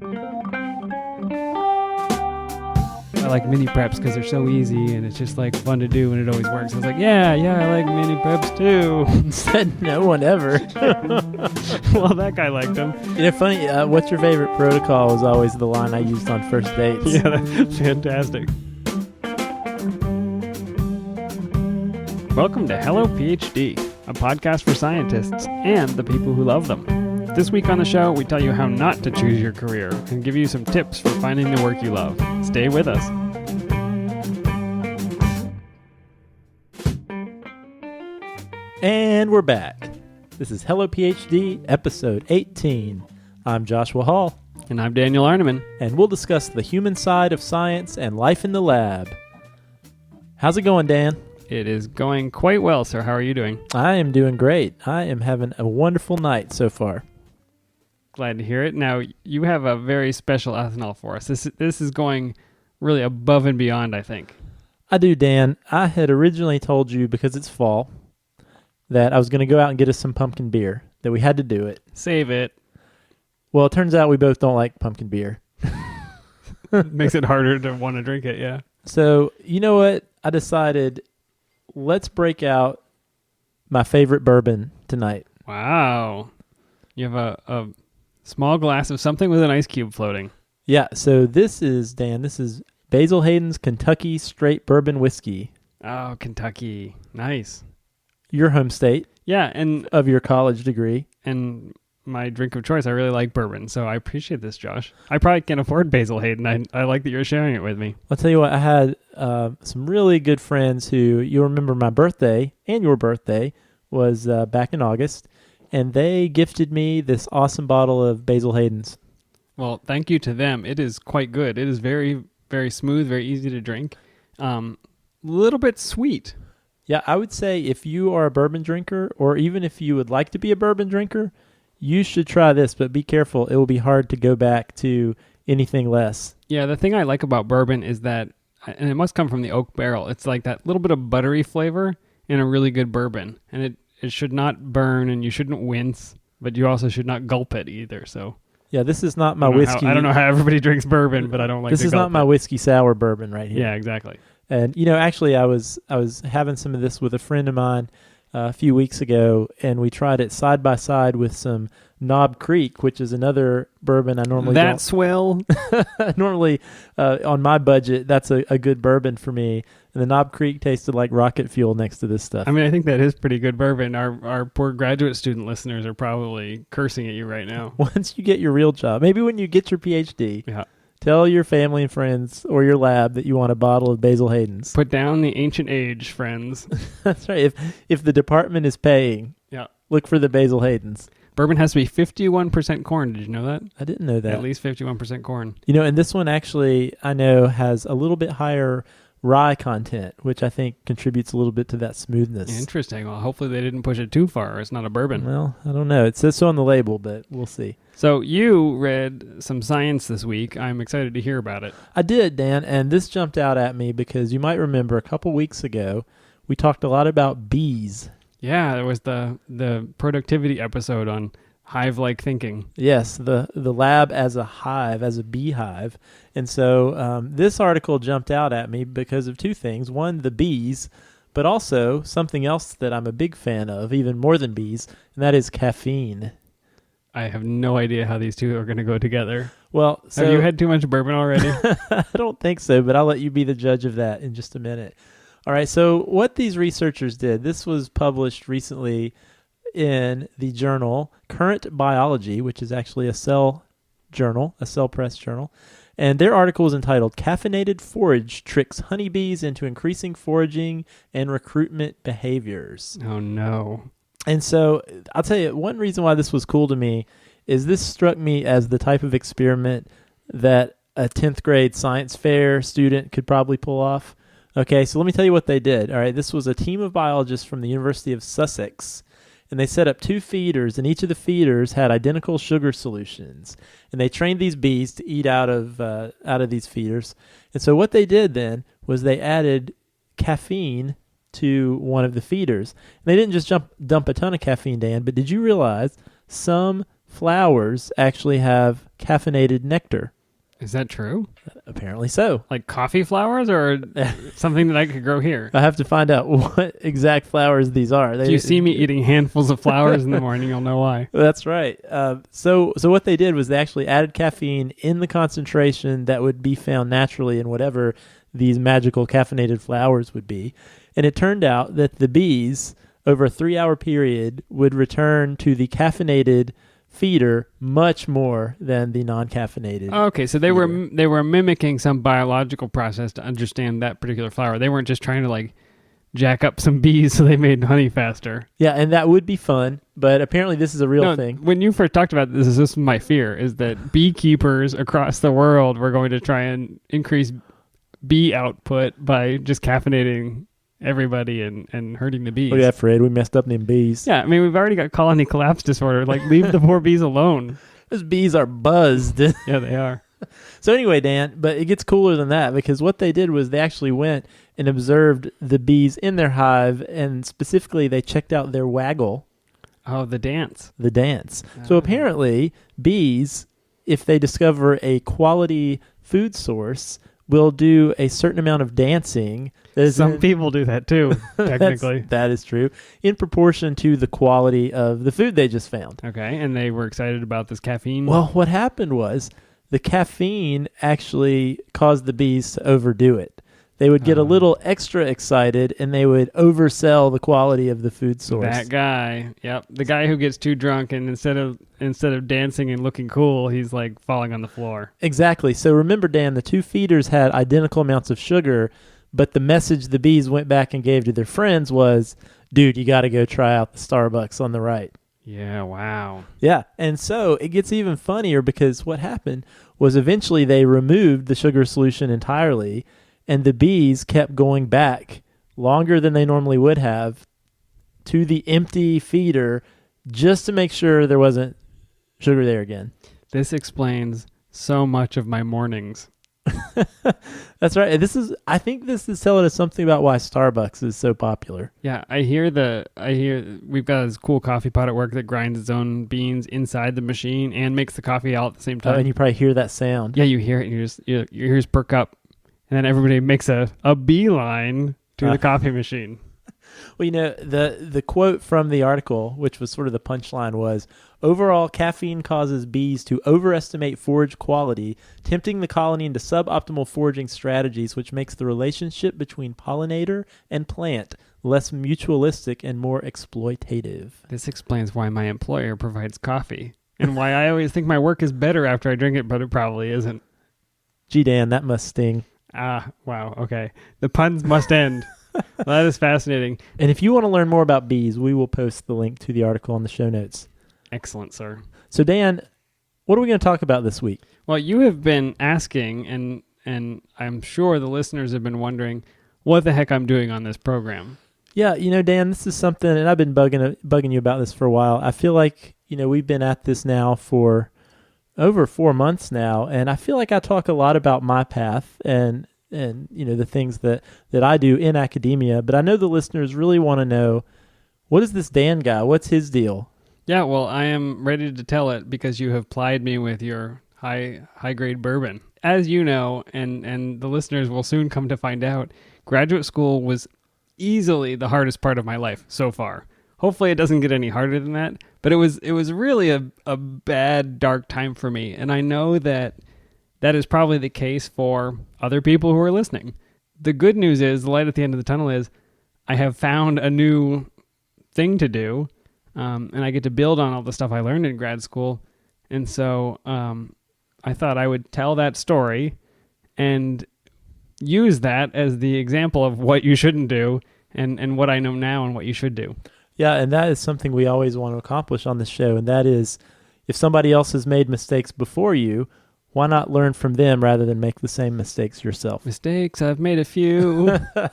I like mini preps because they're so easy and it's just like fun to do and it always works. I was like, yeah, I like mini preps too. Said no one ever. Well, that guy liked them. You know, funny, what's your favorite protocol was always the line I used on first dates. Yeah, that's fantastic. Welcome to Hello PhD, a podcast for scientists and the people who love them. This week on the show, we tell you how not to choose your career and give you some tips for finding the work you love. Stay with us. And we're back. This is Hello PhD, episode 18. I'm Joshua Hall. And I'm Daniel Arneman. And we'll discuss the human side of science and life in the lab. How's it going, Dan? It is going quite well, sir. How are you doing? I am doing great. I am having a wonderful night so far. Glad to hear it. Now, you have a very special ethanol for us. This is going really above and beyond, I think. I do, Dan. I had originally told you, because it's fall, that I was going to go out and get us some pumpkin beer, that we had to do it. Save it. Well, it turns out we both don't like pumpkin beer. Makes it harder to want to drink it, yeah. So, you know what? I decided, let's break out my favorite bourbon tonight. Wow. You have a small glass of something with an ice cube floating. Yeah, so this is Basil Hayden's Kentucky Straight Bourbon Whiskey. Oh, Kentucky. Nice. Your home state. Yeah, and of your college degree. And my drink of choice, I really like bourbon, so I appreciate this, Josh. I probably can't afford Basil Hayden. I like that you're sharing it with me. I'll tell you what, I had some really good friends who, you remember my birthday and your birthday was back in August, and they gifted me this awesome bottle of Basil Hayden's. Well, thank you to them. It is quite good. It is very, very smooth, very easy to drink. Little bit sweet. Yeah, I would say if you are a bourbon drinker, or even if you would like to be a bourbon drinker, you should try this, but be careful. It will be hard to go back to anything less. Yeah, the thing I like about bourbon is that, and it must come from the oak barrel, it's like that little bit of buttery flavor in a really good bourbon. And it should not burn, and you shouldn't wince, but you also should not gulp it either. So yeah, this is not my whiskey. I don't know how everybody drinks bourbon, but I don't like this is not my whiskey sour bourbon right here. Yeah, exactly. And, you know, actually, I was having some of this with a friend of mine a few weeks ago, and we tried it side by side with some Knob Creek, which is another bourbon I normally don't. Swell. Normally, on my budget, that's a good bourbon for me. And the Knob Creek tasted like rocket fuel next to this stuff. I mean, I think that is pretty good bourbon. Our poor graduate student listeners are probably cursing at you right now. Once you get your real job, maybe when you get your PhD, yeah. Tell your family and friends or your lab that you want a bottle of Basil Hayden's. Put down the ancient age, friends. That's right. If the department is paying, yeah, look for the Basil Hayden's. Bourbon has to be 51% corn. Did you know that? I didn't know that. At least 51% corn. You know, and this one actually, I know, has a little bit higher rye content, which I think contributes a little bit to that smoothness. Interesting. Well, hopefully they didn't push it too far, or it's not a bourbon. Well, I don't know. It says so on the label, but we'll see. So you read some science this week. I'm excited to hear about it. I did, Dan, and this jumped out at me because you might remember a couple weeks ago, we talked a lot about bees. Yeah, there was the productivity episode on hive-like thinking. Yes, the lab as a hive, as a beehive. And so this article jumped out at me because of two things. One, the bees, but also something else that I'm a big fan of, even more than bees, and that is caffeine. I have no idea how these two are going to go together. Well, so, have you had too much bourbon already? I don't think so, but I'll let you be the judge of that in just a minute. All right, so what these researchers did, this was published recently in the journal Current Biology, which is actually a cell journal, a cell press journal. And their article is entitled, Caffeinated Forage Tricks Honeybees into Increasing Foraging and Recruitment Behaviors. Oh, no. And so I'll tell you, one reason why this was cool to me is this struck me as the type of experiment that a 10th grade science fair student could probably pull off. Okay, so let me tell you what they did. All right, this was a team of biologists from the University of Sussex, and they set up 2 feeders, and each of the feeders had identical sugar solutions. And they trained these bees to eat out of these feeders. And so what they did then was they added caffeine to one of the feeders. And they didn't just dump a ton of caffeine, Dan, but did you realize some flowers actually have caffeinated nectar. Is that true? Apparently so. Like coffee flowers or something that I could grow here? I have to find out what exact flowers these are. If you see me eating handfuls of flowers in the morning, you'll know why. That's right. So what they did was they actually added caffeine in the concentration that would be found naturally in whatever these magical caffeinated flowers would be. And it turned out that the bees, over a 3-hour period, would return to the caffeinated feeder much more than the non-caffeinated. Okay, so they were mimicking some biological process to understand that particular flower. They weren't just trying to like jack up some bees so they made honey faster. Yeah, and that would be fun, but apparently this is a real thing. When you first talked about this is my fear, is that beekeepers across the world were going to try and increase bee output by just caffeinating everybody and hurting the bees. Oh yeah, Fred, we messed up them bees. Yeah, I mean, we've already got colony collapse disorder. Like, leave the poor bees alone. Those bees are buzzed. Yeah, they are. So anyway, Dan, but it gets cooler than that, because what they did was they actually went and observed the bees in their hive, and specifically they checked out their waggle. Oh, the dance. The dance. So apparently bees, if they discover a quality food source, will do a certain amount of dancing. Some people do that too, technically. That is true, in proportion to the quality of the food they just found. Okay, and they were excited about this caffeine. Well, what happened was the caffeine actually caused the bees to overdo it. They would get a little extra excited, and they would oversell the quality of the food source. That guy, yep, the guy who gets too drunk, and instead of dancing and looking cool, he's like falling on the floor. Exactly. So remember, Dan, the two feeders had identical amounts of sugar, but the message the bees went back and gave to their friends was, dude, you got to go try out the Starbucks on the right. Yeah, wow. Yeah, and so it gets even funnier, because what happened was eventually they removed the sugar solution entirely, and the bees kept going back longer than they normally would have to the empty feeder just to make sure there wasn't sugar there again. This explains so much of my mornings. That's right. I think this is telling us something about why Starbucks is so popular. Yeah, I hear we've got this cool coffee pot at work that grinds its own beans inside the machine and makes the coffee all at the same time. Oh, and you probably hear that sound. Yeah, you hear it, and your ears perk up, and then everybody makes a beeline to the coffee machine. Well, the quote from the article, which was sort of the punchline, was, overall, caffeine causes bees to overestimate forage quality, tempting the colony into suboptimal foraging strategies, which makes the relationship between pollinator and plant less mutualistic and more exploitative. This explains why my employer provides coffee, and why I always think my work is better after I drink it, but it probably isn't. Gee, Dan, that must sting. Ah, wow, okay. The puns must end. That is fascinating. And if you want to learn more about bees, we will post the link to the article on the show notes. Excellent, sir. So, Dan, what are we going to talk about this week? Well, you have been asking, and I'm sure the listeners have been wondering what the heck I'm doing on this program. Yeah, Dan, this is something, and I've been bugging you about this for a while. I feel like, we've been at this now for over 4 months now, and I feel like I talk a lot about my path and the things that I do in academia, but I know the listeners really want to know, what is this Dan guy? What's his deal? Yeah, well, I am ready to tell it because you have plied me with your high grade bourbon. As you know, and the listeners will soon come to find out, graduate school was easily the hardest part of my life so far. Hopefully it doesn't get any harder than that, but it was really a bad, dark time for me, and I know that is probably the case for other people who are listening. The good news is, the light at the end of the tunnel is, I have found a new thing to do, and I get to build on all the stuff I learned in grad school. And so I thought I would tell that story and use that as the example of what you shouldn't do and what I know now and what you should do. Yeah, and that is something we always want to accomplish on the show, and that is, if somebody else has made mistakes before you, why not learn from them rather than make the same mistakes yourself? Mistakes, I've made a few. Yeah.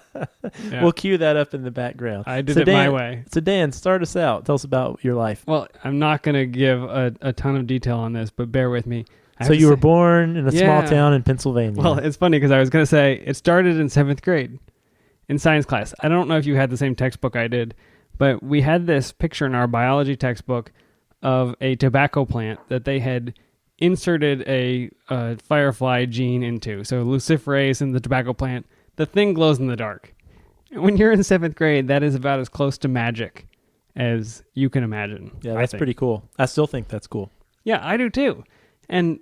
We'll cue that up in the background. I did my way. So Dan, start us out. Tell us about your life. Well, I'm not going to give a ton of detail on this, but bear with me. So you were born in a small town in Pennsylvania. Well, it's funny because I was going to say it started in 7th grade in science class. I don't know if you had the same textbook I did, but we had this picture in our biology textbook of a tobacco plant that they had inserted a firefly gene into. So luciferase in the tobacco plant, the thing glows in the dark. When you're in 7th grade, that is about as close to magic as you can imagine. Yeah, that's pretty cool. I still think that's cool. Yeah, I do too. And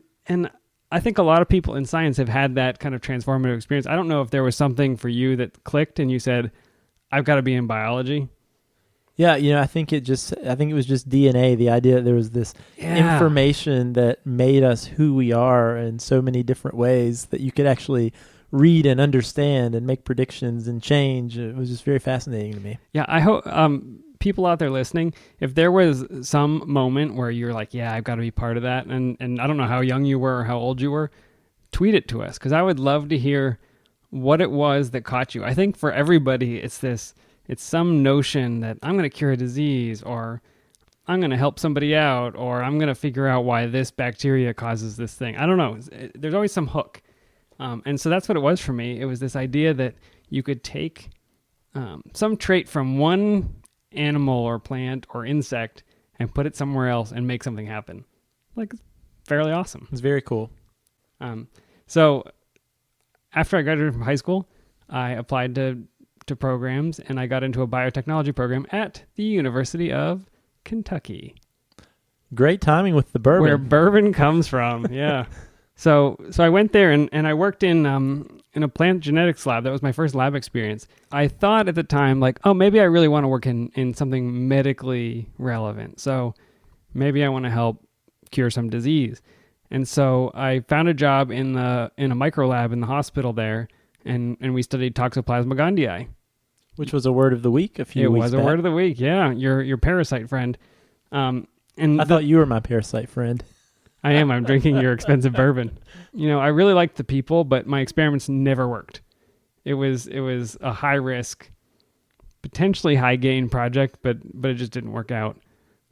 I think a lot of people in science have had that kind of transformative experience. I don't know if there was something for you that clicked and you said, I've got to be in biology. Yeah, I think it was just DNA, the idea that there was this information that made us who we are in so many different ways that you could actually read and understand and make predictions and change. It was just very fascinating to me. Yeah, I hope people out there listening, if there was some moment where you're like, yeah, I've got to be part of that, and I don't know how young you were or how old you were, tweet it to us, because I would love to hear what it was that caught you. I think for everybody, it's some notion that I'm going to cure a disease, or I'm going to help somebody out, or I'm going to figure out why this bacteria causes this thing. I don't know. There's always some hook. And so that's what it was for me. It was this idea that you could take some trait from one animal or plant or insect and put it somewhere else and make something happen. Like, it's fairly awesome. It's very cool. So after I graduated from high school, I applied to programs, and I got into a biotechnology program at the University of Kentucky. Great timing with the bourbon. Where bourbon comes from, yeah. So I went there and I worked in a plant genetics lab. That was my first lab experience. I thought at the time, like, oh, maybe I really want to work in something medically relevant. So maybe I want to help cure some disease. And so I found a job in a micro lab in the hospital there, and we studied Toxoplasma gondii. Which was a word of the week a few weeks back. It was a word of the week, yeah. Your parasite friend. And I thought you were my parasite friend. I am. I'm drinking your expensive bourbon. I really liked the people, but my experiments never worked. It was a high risk, potentially high gain project, but it just didn't work out.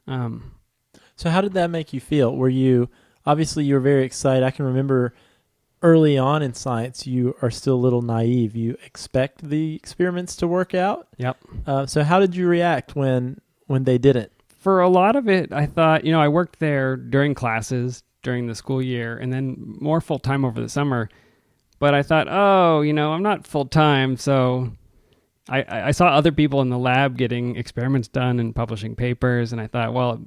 So how did that make you feel? Obviously you were very excited. I can remember early on in science, you are still a little naive. You expect the experiments to work out. Yep. So how did you react when they didn't? For a lot of it, I thought, I worked there during classes during the school year and then more full-time over the summer. But I thought, I'm not full-time, so I saw other people in the lab getting experiments done and publishing papers, and I thought, well,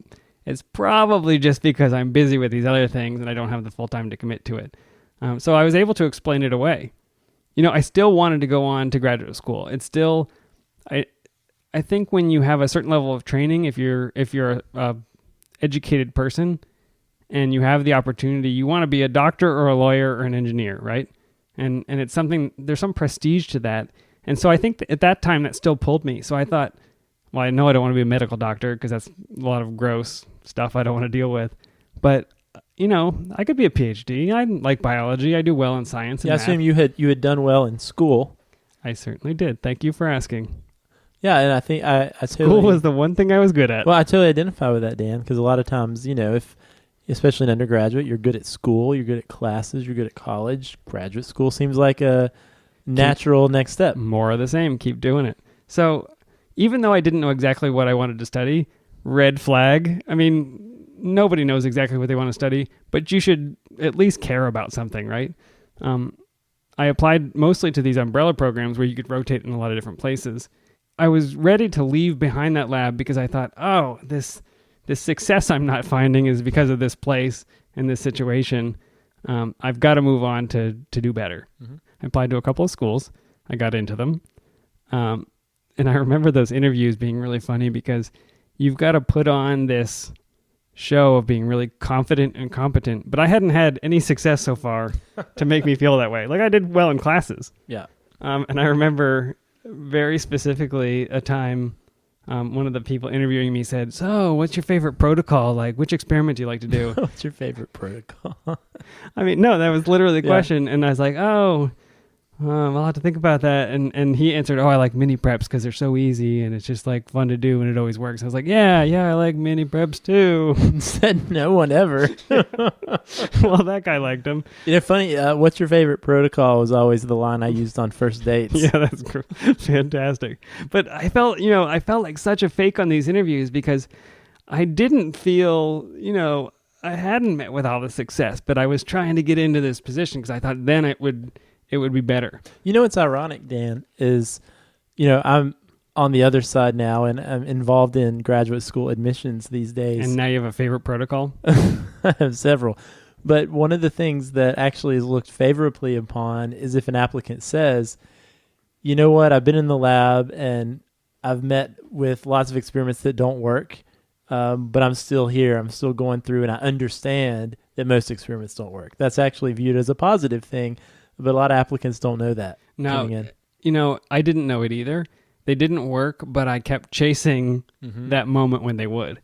it's probably just because I'm busy with these other things and I don't have the full-time to commit to it. So I was able to explain it away. I still wanted to go on to graduate school. It's still... I think when you have a certain level of training, if you're a educated person and you have the opportunity, you want to be a doctor or a lawyer or an engineer, right? And it's something, there's some prestige to that. And so I think that at that time that still pulled me. So I thought, well, I know I don't want to be a medical doctor because that's a lot of gross stuff I don't want to deal with. But, I could be a PhD. I like biology. I do well in science and math. I assume you had done well in school. I certainly did. Thank you for asking. Yeah, and I think I totally... School was the one thing I was good at. Well, I totally identify with that, Dan, because a lot of times, if, especially in undergraduate, you're good at school, you're good at classes, you're good at college. Graduate school seems like a natural next step. More of the same. Keep doing it. So even though I didn't know exactly what I wanted to study, red flag. I mean, nobody knows exactly what they want to study, but you should at least care about something, right? I applied mostly to these umbrella programs where you could rotate in a lot of different places. I was ready to leave behind that lab because I thought, oh, this success I'm not finding is because of this place and this situation. I've got to move on to do better. Mm-hmm. I applied to a couple of schools. I got into them. And I remember those interviews being really funny because you've got to put on this show of being really confident and competent. But I hadn't had any success so far to make me feel that way. Like I did well in classes. Yeah. And I remember... very specifically a time one of the people interviewing me said, so what's your favorite protocol? Like, which experiment do you like to do? What's your favorite protocol? I mean, no, that was literally the question. And I was like, I'll have to think about that. And he answered, I like mini preps because they're so easy and it's just like fun to do and it always works. I was like, yeah, I like mini preps too. Said no one ever. Well, that guy liked them. Funny, what's your favorite protocol was always the line I used on first dates. Yeah, that's fantastic. But I felt like such a fake on these interviews because I didn't feel, I hadn't met with all the success, but I was trying to get into this position because I thought then it would be better. What's ironic, Dan, is, I'm on the other side now, and I'm involved in graduate school admissions these days. And now you have a favorite protocol? I have several. But one of the things that actually is looked favorably upon is if an applicant says, you know what, I've been in the lab and I've met with lots of experiments that don't work, but I'm still here. I'm still going through, and I understand that most experiments don't work. That's actually viewed as a positive thing, but a lot of applicants don't know that. Now, I didn't know it either. They didn't work, but I kept chasing that moment when they would.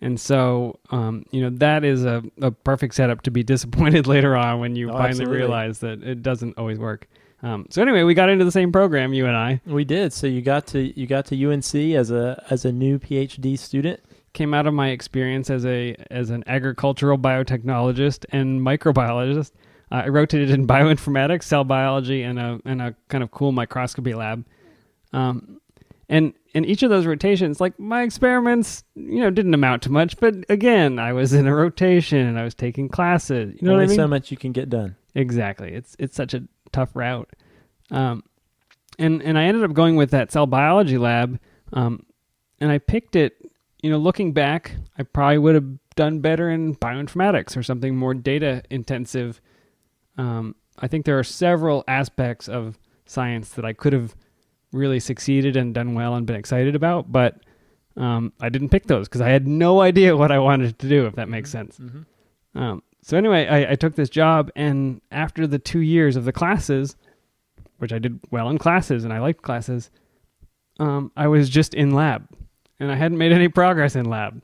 And so, that is a perfect setup to be disappointed later on when you finally absolutely realize that it doesn't always work. So anyway, we got into the same program, you and I. We did. So you got to UNC as a new PhD student. Came out of my experience as an agricultural biotechnologist and microbiologist. I rotated in bioinformatics, cell biology, and a kind of cool microscopy lab. And in each of those rotations, like my experiments, didn't amount to much. But again, I was in a rotation and I was taking classes. You know what I mean? So much you can get done. Exactly. It's such a tough route. And I ended up going with that cell biology lab. And I picked it, looking back, I probably would have done better in bioinformatics or something more data intensive. I think there are several aspects of science that I could have really succeeded and done well and been excited about, but I didn't pick those because I had no idea what I wanted to do, if that makes sense. Mm-hmm. So anyway, I took this job, and after the 2 years of the classes, which I did well in classes and I liked classes, I was just in lab, and I hadn't made any progress in lab.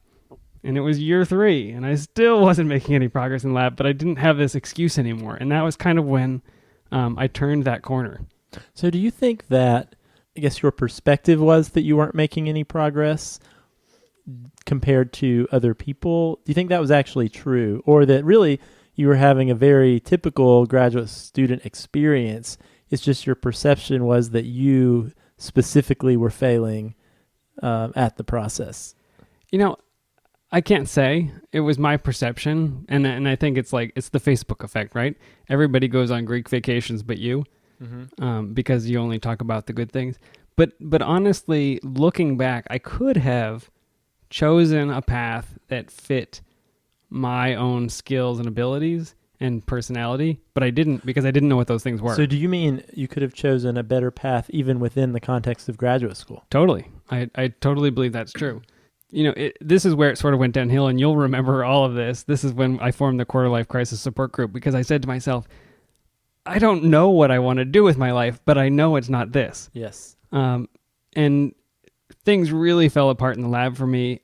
And it was year 3, and I still wasn't making any progress in lab, but I didn't have this excuse anymore. And that was kind of when I turned that corner. So do you think that, I guess your perspective was that you weren't making any progress compared to other people? Do you think that was actually true? Or that really you were having a very typical graduate student experience? It's just your perception was that you specifically were failing at the process? I can't say. It was my perception. And I think it's the Facebook effect, right? Everybody goes on Greek vacations but you. Mm-hmm. Because you only talk about the good things. But honestly, looking back, I could have chosen a path that fit my own skills and abilities and personality, but I didn't because I didn't know what those things were. So do you mean you could have chosen a better path even within the context of graduate school? Totally. I totally believe that's true. This is where it sort of went downhill, and you'll remember all of this. This is when I formed the Quarter Life Crisis Support Group because I said to myself, I don't know what I want to do with my life, but I know it's not this. Yes. And things really fell apart in the lab for me.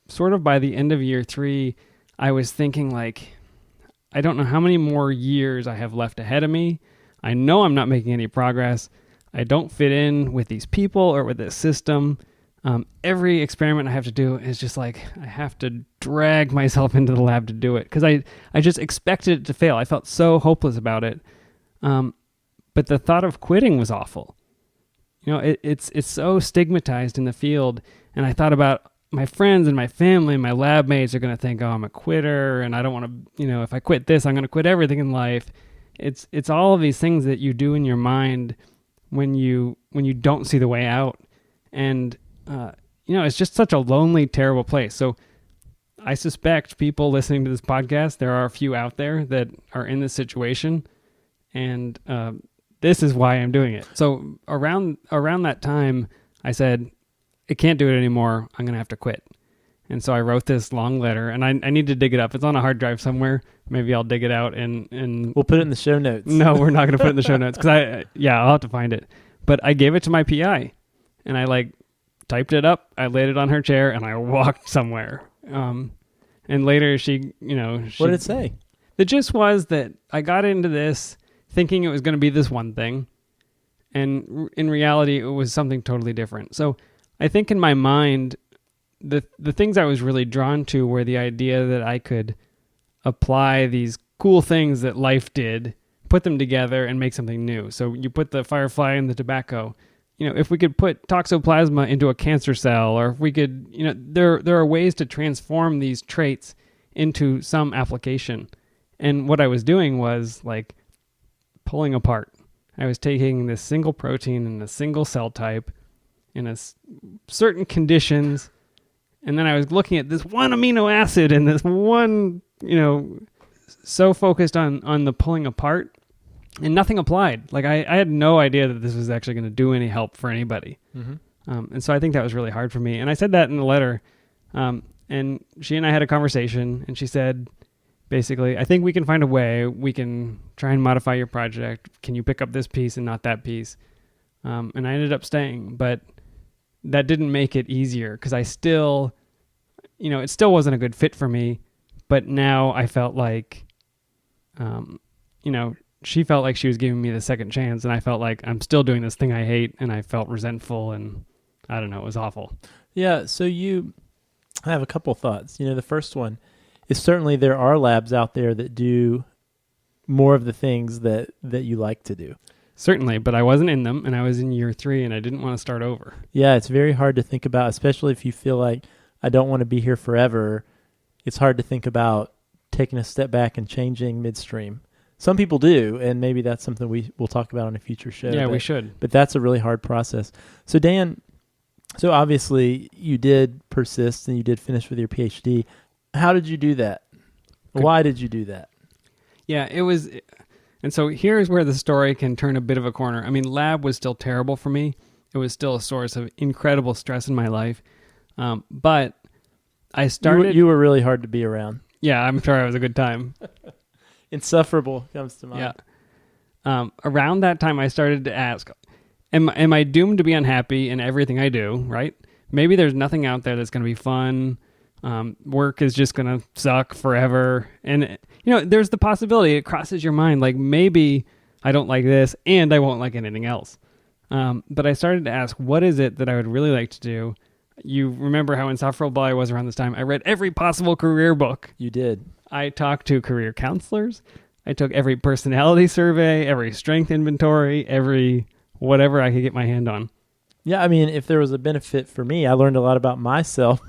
Sort of by the end of year 3, I was thinking I don't know how many more years I have left ahead of me. I know I'm not making any progress. I don't fit in with these people or with this system. Every experiment I have to do is just I have to drag myself into the lab to do it because I just expected it to fail. I felt so hopeless about it. But the thought of quitting was awful. It's so stigmatized in the field. And I thought about my friends and my family and my lab mates are going to think, oh, I'm a quitter and I don't want to, if I quit this, I'm going to quit everything in life. It's all of these things that you do in your mind when you don't see the way out. And it's just such a lonely, terrible place. So I suspect people listening to this podcast, there are a few out there that are in this situation, and this is why I'm doing it. So around that time, I said, I can't do it anymore. I'm going to have to quit. And so I wrote this long letter, and I need to dig it up. It's on a hard drive somewhere. Maybe I'll dig it out and we'll put it in the show notes. No, we're not going to put it in the show notes because I'll have to find it. But I gave it to my PI, and I typed it up. I laid it on her chair, and I walked somewhere. And later she what did it say? The gist was that I got into this thinking it was going to be this one thing, and in reality, it was something totally different. So I think in my mind, the things I was really drawn to were the idea that I could apply these cool things that life did, put them together, and make something new. So you put the firefly in the tobacco, if we could put toxoplasma into a cancer cell, or if we could, there are ways to transform these traits into some application. And what I was doing was like pulling apart. I was taking this single protein in a single cell type in certain conditions, and then I was looking at this one amino acid and this one, so focused on the pulling apart, and nothing applied. Like I had no idea that this was actually going to do any help for anybody. And so I think that was really hard for me. And I said that in the letter, and she and I had a conversation, and she said, basically, I think we can find a way. We can try and modify your project. Can you pick up this piece and not that piece? And I ended up staying, but that didn't make it easier because I still, it still wasn't a good fit for me. But now I felt like, she felt like she was giving me the second chance, and I felt like I'm still doing this thing I hate, and I felt resentful, and I don't know, it was awful. Yeah, so I have a couple thoughts. The first one is certainly there are labs out there that do more of the things that you like to do. Certainly, but I wasn't in them, and I was in year 3, and I didn't want to start over. Yeah, it's very hard to think about, especially if you feel like I don't want to be here forever. It's hard to think about taking a step back and changing midstream. Some people do, and maybe that's something we'll talk about on a future show. Yeah, we should. But that's a really hard process. So Dan, obviously you did persist and you did finish with your PhD. How did you do that? Why did you do that? Yeah, it was, and so here's where the story can turn a bit of a corner. I mean, lab was still terrible for me. It was still a source of incredible stress in my life. But I started... You were really hard to be around. Yeah, I'm sure it was a good time. Insufferable comes to mind. Yeah. Around that time, I started to ask, am I doomed to be unhappy in everything I do, right? Maybe there's nothing out there that's going to be fun. Work is just going to suck forever. And, there's the possibility, it crosses your mind, like maybe I don't like this and I won't like anything else. But I started to ask, what is it that I would really like to do? You remember how insufferable I was around this time. I read every possible career book. You did. I talked to career counselors. I took every personality survey, every strength inventory, every whatever I could get my hand on. Yeah, I mean, if there was a benefit for me, I learned a lot about myself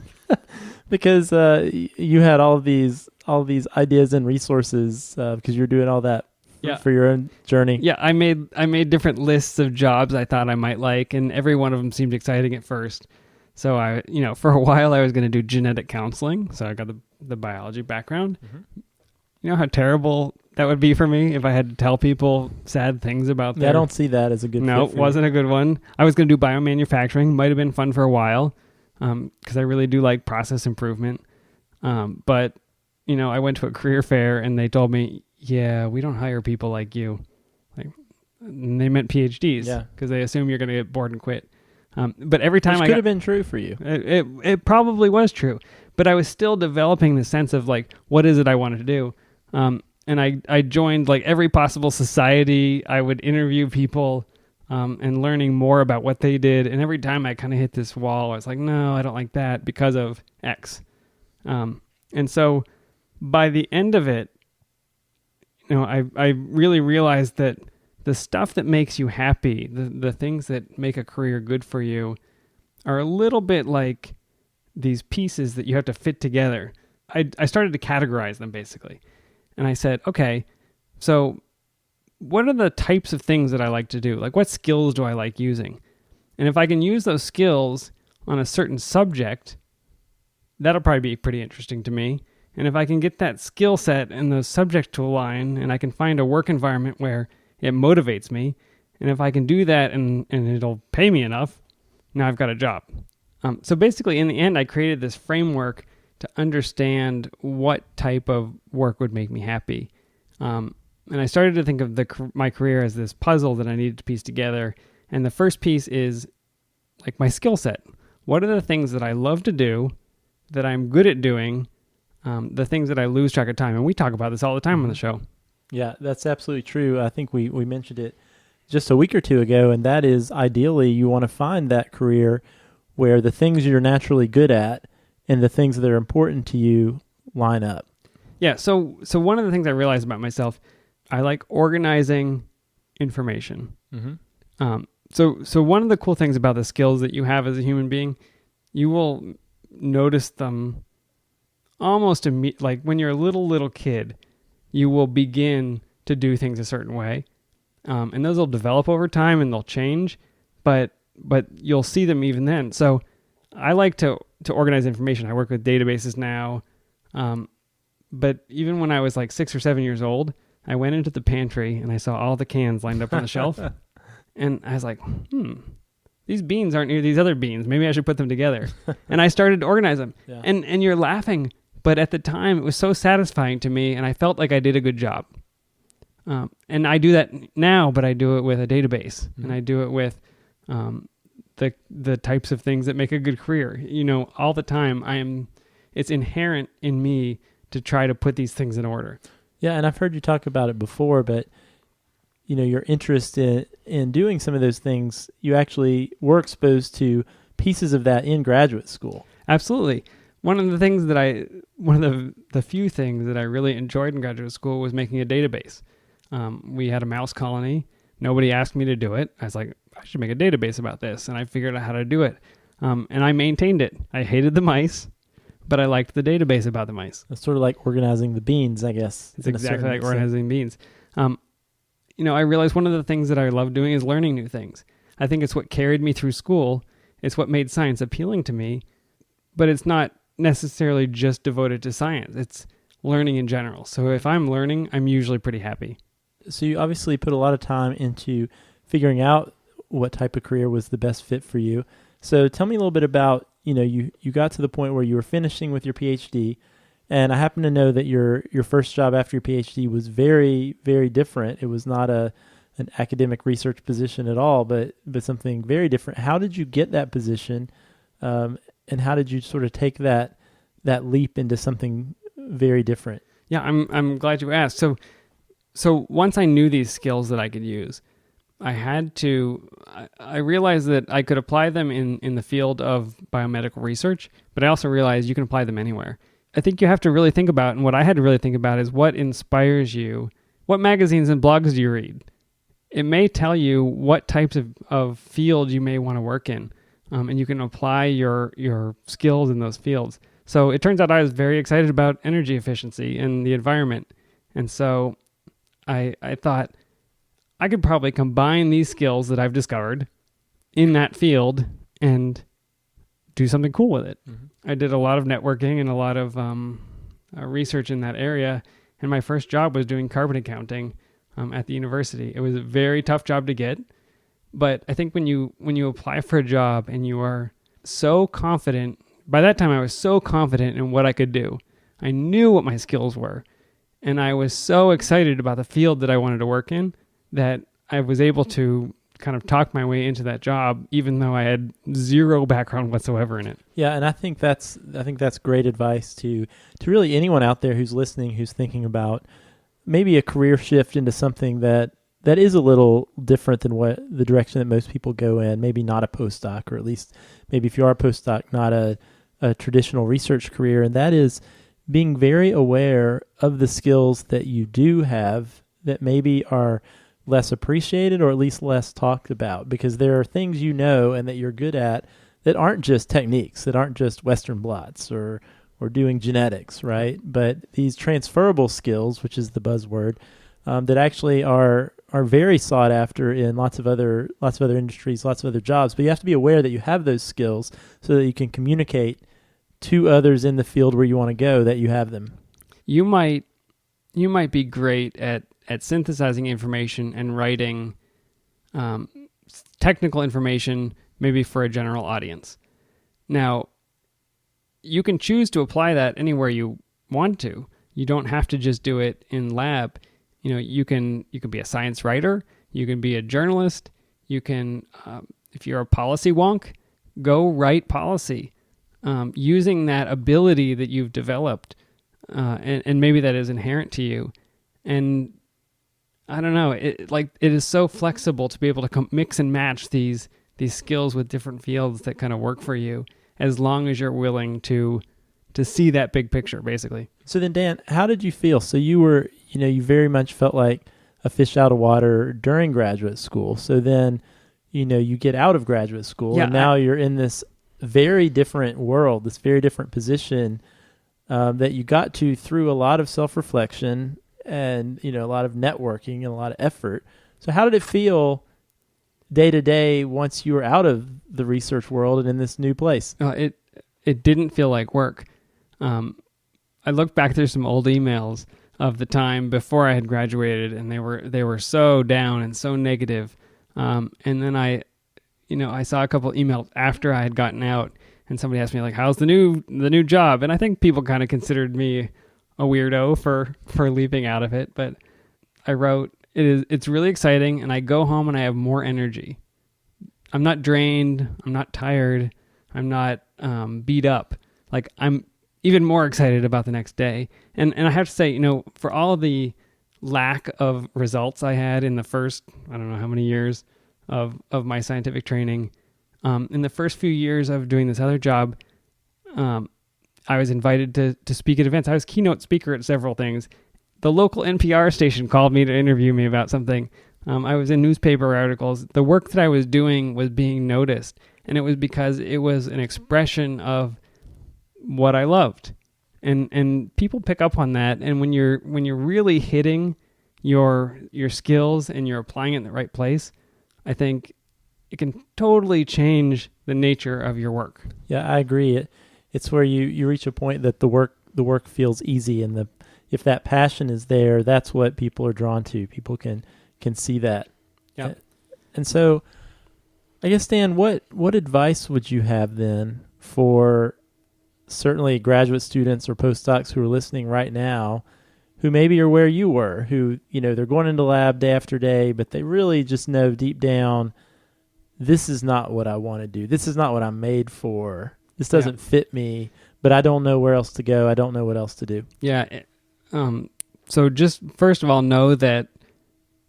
because you had all these ideas and resources because you're doing all that for your own journey. Yeah, I made different lists of jobs I thought I might like, and every one of them seemed exciting at first. So I, for a while I was going to do genetic counseling. So I got the biology background. Mm-hmm. You know how terrible that would be for me if I had to tell people sad things about them. Yeah, I don't see that as a good fit. No, it wasn't a good one. I was going to do biomanufacturing. Might have been fun for a while because I really do like process improvement. But, I went to a career fair and they told me, yeah, we don't hire people like you. And they meant PhDs because they assume you're going to get bored and quit. But every time Which could have been true for you. It probably was true. But I was still developing the sense of what is it I wanted to do? And I joined every possible society. I would interview people and learning more about what they did. And every time I kind of hit this wall, I was like, no, I don't like that because of X. And so by the end of it, I really realized that the stuff that makes you happy, the things that make a career good for you, are a little bit like these pieces that you have to fit together. I started to categorize them, basically. And I said, okay, so what are the types of things that I like to do? What skills do I like using? And if I can use those skills on a certain subject, that'll probably be pretty interesting to me. And if I can get that skill set and those subjects to align, and I can find a work environment where it motivates me, and if I can do that and it'll pay me enough, now I've got a job. So basically, in the end, I created this framework to understand what type of work would make me happy. And I started to think of my career as this puzzle that I needed to piece together. And the first piece is my skill set. What are the things that I love to do, that I'm good at doing, the things that I lose track of time? And we talk about this all the time on the show. Yeah, that's absolutely true. I think we mentioned it just a week or two ago, and that is ideally you want to find that career where the things you're naturally good at and the things that are important to you line up. Yeah, so one of the things I realized about myself, I like organizing information. Mm-hmm. So one of the cool things about the skills that you have as a human being, you will notice them almost like when you're a little kid, you will begin to do things a certain way, and those will develop over time and they'll change, but you'll see them even then. So I like to organize information. I work with databases now, but even when I was like 6 or 7 years old, I went into the pantry and I saw all the cans lined up on the shelf, and I was like, these beans aren't near these other beans. Maybe I should put them together. And I started to organize them. Yeah. And you're laughing, but at the time it was so satisfying to me, and I felt like I did a good job. And I do that now, but I do it with a database, and I do it with the types of things that make a good career. All the time it's inherent in me to try to put these things in order. Yeah, and I've heard you talk about it before, but your interest in doing some of those things, you actually were exposed to pieces of that in graduate school. Absolutely. One of the few things that I really enjoyed in graduate school was making a database. We had a mouse colony. Nobody asked me to do it. I was like, I should make a database about this. And I figured out how to do it. And I maintained it. I hated the mice, but I liked the database about the mice. It's sort of like organizing the beans, I guess. It's exactly like organizing beans. I realized one of the things that I love doing is learning new things. I think it's what carried me through school. It's what made science appealing to me, but it's not necessarily just devoted to science. It's learning in general. So if I'm learning, I'm usually pretty happy. So you obviously put a lot of time into figuring out what type of career was the best fit for you. So tell me a little bit about, you got to the point where you were finishing with your PhD, and I happen to know that your first job after your PhD was very, very different. It was not an academic research position at all, but something very different. How did you get that position, and how did you sort of take that leap into something very different? Yeah, I'm glad you asked. So once I knew these skills that I could use, I realized that I could apply them in the field of biomedical research, but I also realized you can apply them anywhere. I think you have to really think about, and what I had to really think about is what inspires you. What magazines and blogs do you read? It may tell you what types of field you may want to work in, and you can apply your skills in those fields. So it turns out I was very excited about energy efficiency and the environment, and so I thought I could probably combine these skills that I've discovered in that field and do something cool with it. Mm-hmm. I did a lot of networking and a lot of research in that area, and my first job was doing carbon accounting at the university. It was a very tough job to get, but I think when you apply for a job and you are so confident, by that time I was so confident in what I could do. I knew what my skills were, and I was so excited about the field that I wanted to work in that I was able to kind of talk my way into that job, even though I had zero background whatsoever in it. Yeah, and I think that's great advice to really anyone out there who's listening, who's thinking about maybe a career shift into something that is a little different than what the direction that most people go in. Maybe not a postdoc, or at least maybe if you are a postdoc, not a traditional research career. And that is being very aware of the skills that you do have that maybe are less appreciated or at least less talked about, because there are things and that you're good at that aren't just techniques, that aren't just Western blots or doing genetics, right? But these transferable skills, which is the buzzword, that actually are very sought after in lots of other industries, lots of other jobs. But you have to be aware that you have those skills so that you can communicate to others in the field where you want to go that you have them. You might be great at synthesizing information and writing technical information maybe for a general audience. Now, you can choose to apply that anywhere you want to. You don't have to just do it in lab. You can be a science writer, you can be a journalist, you can, if you're a policy wonk, go write policy using that ability that you've developed, and maybe that is inherent to you. And I don't know, it is so flexible to be able to mix and match these skills with different fields that kind of work for you, as long as you're willing to see that big picture, basically. So then, Dan, how did you feel? So you were, you very much felt like a fish out of water during graduate school. So then, you get out of graduate school, Yeah, and now you're in this very different world, this very different position that you got to through a lot of self-reflection and a lot of networking and a lot of effort. So how did it feel day to day once you were out of the research world and in this new place? It didn't feel like work. I looked back through some old emails of the time before I had graduated, and they were so down and so negative. And then I saw a couple emails after I had gotten out, and somebody asked me like, "How's the new job?" And I think people kind of considered me a weirdo for leaping out of it. But I wrote, it's really exciting, and I go home and I have more energy. I'm not drained. I'm not tired. I'm not beat up. Like, I'm even more excited about the next day. And I have to say, for all of the lack of results I had in the first, I don't know how many years of my scientific training, in the first few years of doing this other job, I was invited to speak at events. I was keynote speaker at several things. The local NPR station called me to interview me about something. I was in newspaper articles. The work that I was doing was being noticed, and it was because it was an expression of what I loved. And people pick up on that. And when you're really hitting your skills and you're applying it in the right place, I think it can totally change the nature of your work. Yeah, I agree. It's where you reach a point that the work feels easy, and if that passion is there, that's what people are drawn to. People can see that. Yeah. And so, I guess, Dan, what advice would you have then for certainly graduate students or postdocs who are listening right now, who maybe are where you were, who they're going into lab day after day, but they really just know deep down, this is not what I want to do. This is not what I'm made for. This doesn't fit me, but I don't know where else to go. I don't know what else to do. Yeah. So just first of all, know that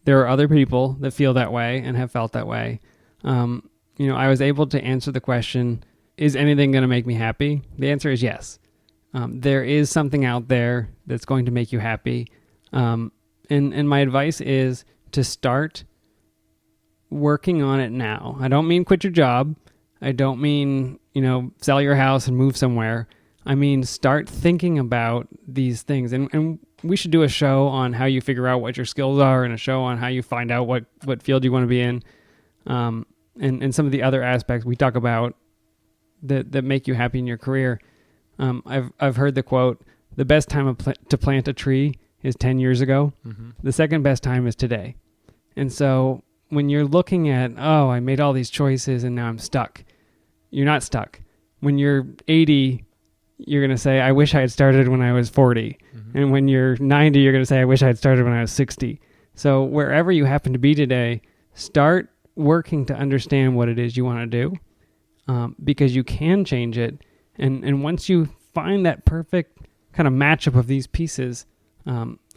there are other people that feel that way and have felt that way. I was able to answer the question, is anything going to make me happy? The answer is yes. There is something out there that's going to make you happy. And my advice is to start working on it now. I don't mean quit your job. I don't mean, sell your house and move somewhere. I mean, start thinking about these things. And we should do a show on how you figure out what your skills are, and a show on how you find out what field you want to be in. And some of the other aspects we talk about that make you happy in your career. I've heard the quote, the best time to plant a tree is 10 years ago. Mm-hmm. The second best time is today. And so when you're looking at, I made all these choices and now I'm stuck, you're not stuck. When you're 80, you're going to say, I wish I had started when I was 40. Mm-hmm. And when you're 90, you're going to say, I wish I had started when I was 60. So wherever you happen to be today, start working to understand what it is you want to do, because you can change it. And once you find that perfect kind of matchup of these pieces,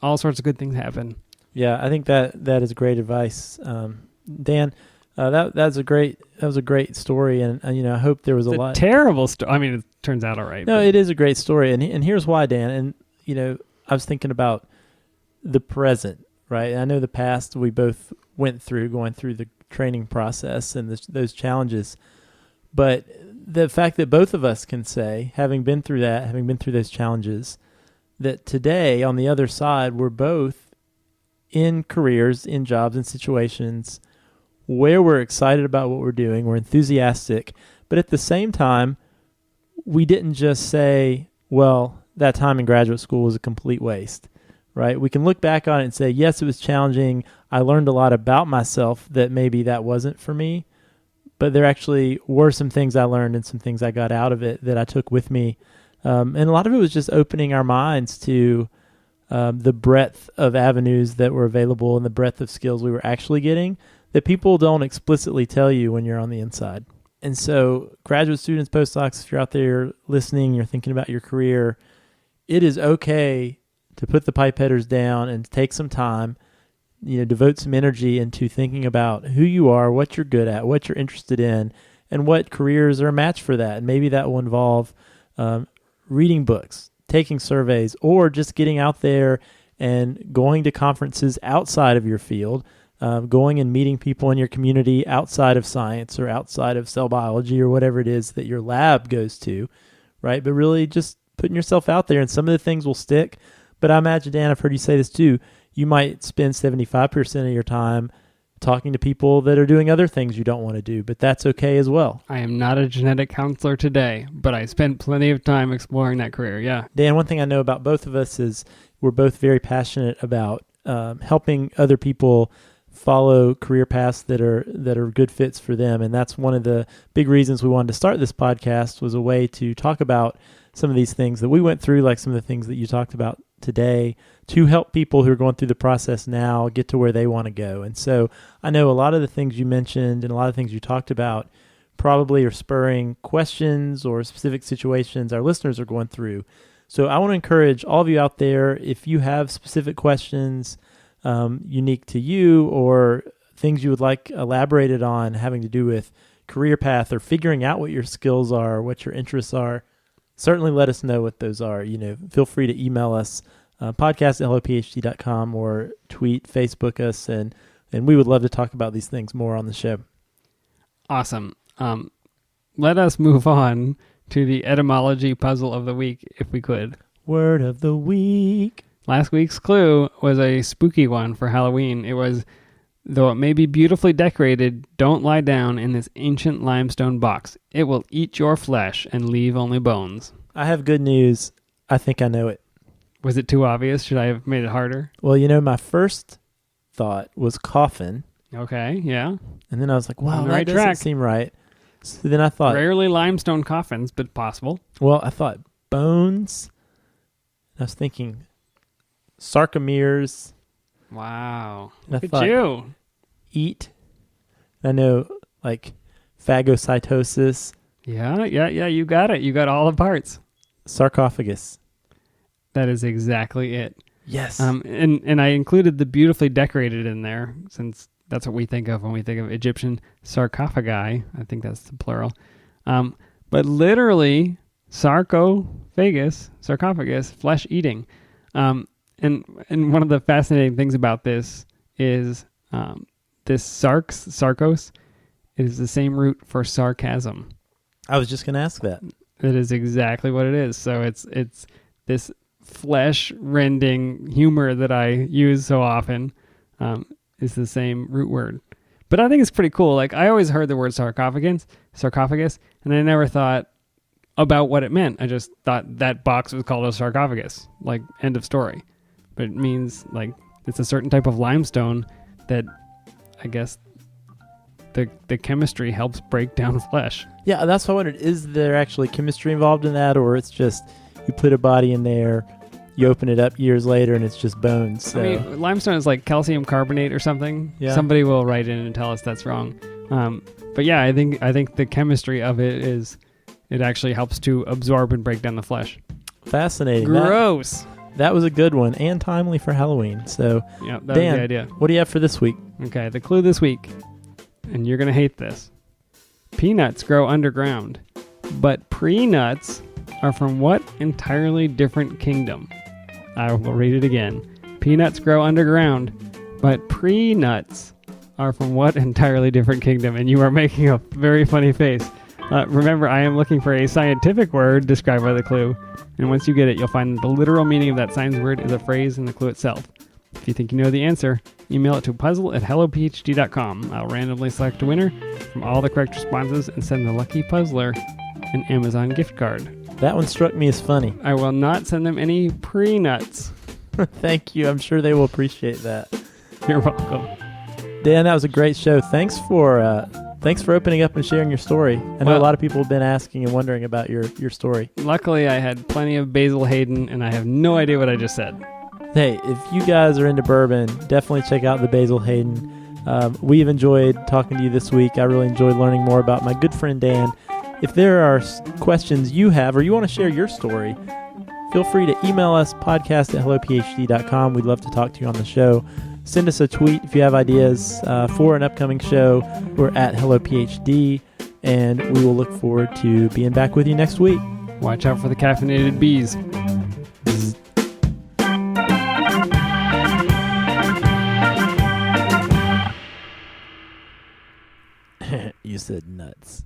all sorts of good things happen. Yeah, I think that is great advice, Dan. That was a great story, and I hope there was a lot. Terrible story. I mean, it turns out all right. No, it is a great story, and here's why, Dan. And I was thinking about the present, right? And I know the past we both went through, going through the training process and those challenges, but the fact that both of us can say, having been through those challenges, that today on the other side we're both in careers, in jobs, in situations where we're excited about what we're doing, we're enthusiastic, but at the same time, we didn't just say, well, that time in graduate school was a complete waste, right? We can look back on it and say, yes, it was challenging. I learned a lot about myself that maybe that wasn't for me, but there actually were some things I learned and some things I got out of it that I took with me. And a lot of it was just opening our minds to the breadth of avenues that were available and the breadth of skills we were actually getting that people don't explicitly tell you when you're on the inside. And so graduate students, postdocs, if you're out there listening, you're thinking about your career, it is okay to put the pipeheaders down and take some time, devote some energy into thinking about who you are, what you're good at, what you're interested in, and what careers are a match for that. And maybe that will involve reading books, taking surveys, or just getting out there and going to conferences outside of your field. going and meeting people in your community outside of science or outside of cell biology or whatever it is that your lab goes to, right? But really just putting yourself out there, and some of the things will stick. But I imagine, Dan, I've heard you say this too, you might spend 75% of your time talking to people that are doing other things you don't want to do, but that's okay as well. I am not a genetic counselor today, but I spent plenty of time exploring that career, yeah. Dan, one thing I know about both of us is we're both very passionate about helping other people follow career paths that are good fits for them. And that's one of the big reasons we wanted to start this podcast, was a way to talk about some of these things that we went through, like some of the things that you talked about today, to help people who are going through the process now get to where they want to go. And so I know a lot of the things you mentioned and a lot of things you talked about probably are spurring questions or specific situations our listeners are going through. So I want to encourage all of you out there, if you have specific questions unique to you or things you would like elaborated on having to do with career path or figuring out what your skills are, what your interests are, certainly let us know what those are. Feel free to email us, podcast@hellophd.com, or tweet, Facebook us, and we would love to talk about these things more on the show. Awesome. Let us move on to the etymology puzzle of the week, if we could. Word of the week. Last week's clue was a spooky one for Halloween. It was, though it may be beautifully decorated, don't lie down in this ancient limestone box. It will eat your flesh and leave only bones. I have good news. I think I know it. Was it too obvious? Should I have made it harder? Well, my first thought was coffin. Okay, yeah. And then I was like, wow, On the that right doesn't track. seem right. So then I thought, Rarely limestone coffins, but possible. well, I thought bones. I was thinking sarcomeres. Wow. I Look at thought- you. Eat. I know, like phagocytosis, Yeah, you got it. You got all the parts. sarcophagus. That is exactly it. Yes. And I included the beautifully decorated in there, since that's what we think of when we think of Egyptian sarcophagi. I think that's the plural. But literally, sarcophagus, flesh eating. And one of the fascinating things about this is this sarcos, it is the same root for sarcasm. I was just going to ask that. It is exactly what it is. So it's this flesh-rending humor that I use so often is the same root word. But I think it's pretty cool. Like, I always heard the word sarcophagus, and I never thought about what it meant. I just thought that box was called a sarcophagus, like, end of story. But it means, like, it's a certain type of limestone that I guess the chemistry helps break down flesh. Yeah, that's what I wondered. Is there actually chemistry involved in that, or it's just you put a body in there, you open it up years later, and it's just bones? So. I mean, limestone is like calcium carbonate or something. Yeah. Somebody will write in and tell us that's wrong. But yeah, I think the chemistry of it is, it actually helps to absorb and break down the flesh. Fascinating. Gross. That was a good one and timely for Halloween. So, Yeah, that Dan, was the idea. what do you have for this week? Okay, the clue this week, and you're going to hate this. Peanuts grow underground, but pre-nuts are from what entirely different kingdom? I will read it again. Peanuts grow underground, but pre-nuts are from what entirely different kingdom? And you are making a very funny face. Remember, I am looking for a scientific word described by the clue. And once you get it, you'll find the literal meaning of that science word is a phrase in the clue itself. If you think you know the answer, email it to puzzle@hellophd.com. I'll randomly select a winner from all the correct responses and send the lucky puzzler an Amazon gift card. That one struck me as funny. I will not send them any pre-nuts. Thank you. I'm sure they will appreciate that. You're welcome. Dan, that was a great show. Thanks for opening up and sharing your story. I know a Well- lot of people have been asking and wondering about your story. Luckily, I had plenty of Basil Hayden, and I have no idea what I just said. Hey, if you guys are into bourbon, definitely check out the Basil Hayden. We've enjoyed talking to you this week. I really enjoyed learning more about my good friend Dan. If there are questions you have or you want to share your story, feel free to email us, podcast@hellophd.com. We'd love to talk to you on the show. Send us a tweet if you have ideas for an upcoming show. We're at HelloPhD, and we will look forward to being back with you next week. Watch out for the caffeinated bees. You said nuts.